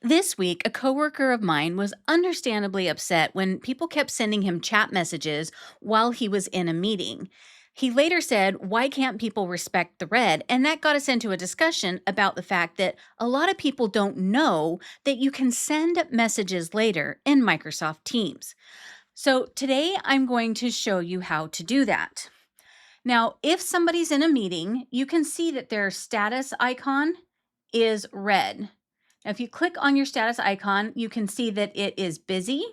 This week, a coworker of mine was understandably upset when people kept sending him chat messages while he was in a meeting. He later said, "Why can't people respect the red?" And that got us into a discussion about the fact that a lot of people don't know that you can send messages later in Microsoft Teams. So today, I'm going to show you how to do that. Now, if somebody's in a meeting, you can see that their status icon is red. Now, if you click on your status icon, you can see that it is busy,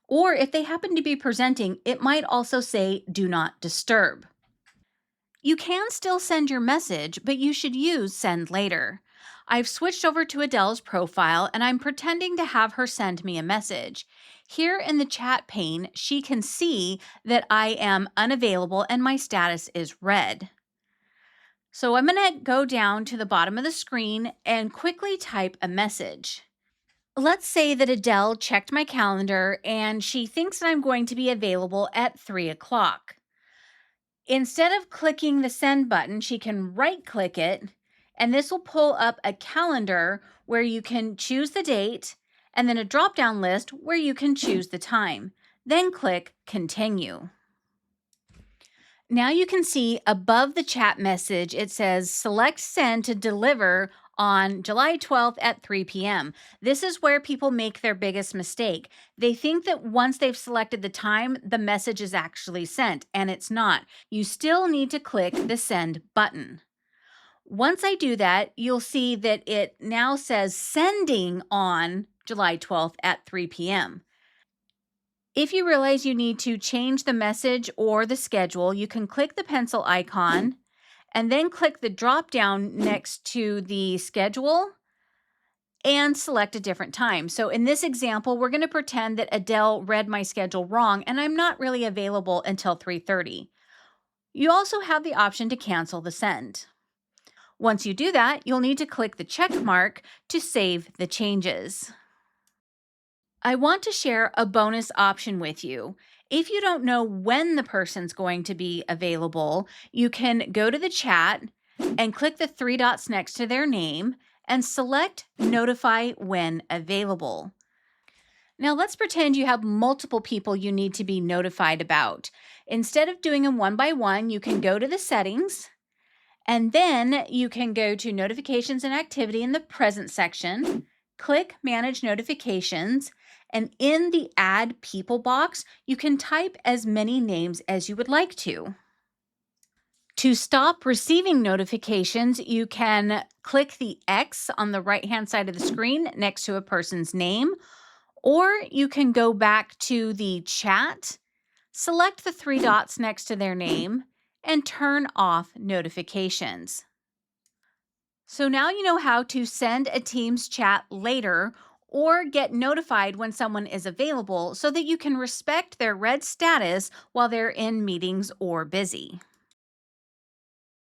or if they happen to be presenting, it might also say do not disturb. You can still send your message, but you should use send later. I've switched over to Adele's profile and I'm pretending to have her send me a message. Here in the chat pane, she can see that I am unavailable and my status is red. So I'm going to go down to the bottom of the screen and quickly type a message. Let's say that Adele checked my calendar and she thinks that I'm going to be available at 3 o'clock. Instead of clicking the send button, she can right click it, and this will pull up a calendar where you can choose the date and then a drop down list where you can choose the time. Then click continue. Now you can see above the chat message, it says select send to deliver on July 12th at 3 p.m. This is where people make their biggest mistake. They think that once they've selected the time, the message is actually sent, and it's not. You still need to click the send button. Once I do that, you'll see that it now says sending on July 12th at 3 p.m. If you realize you need to change the message or the schedule, you can click the pencil icon and then click the drop down next to the schedule and select a different time. So in this example, we're going to pretend that Adele read my schedule wrong and I'm not really available until 3:30. You also have the option to cancel the send. Once you do that, you'll need to click the check mark to save the changes. I want to share a bonus option with you. If you don't know when the person's going to be available, you can go to the chat and click the three dots next to their name and select Notify When Available. Now let's pretend you have multiple people you need to be notified about. Instead of doing them one by one, you can go to the settings and then you can go to Notifications and Activity in the Present section, click Manage Notifications, and in the Add People box, you can type as many names as you would like to. To stop receiving notifications, you can click the X on the right-hand side of the screen next to a person's name, or you can go back to the chat, select the three dots next to their name, and turn off notifications. So now you know how to send a Teams chat later or get notified when someone is available so that you can respect their red status while they're in meetings or busy.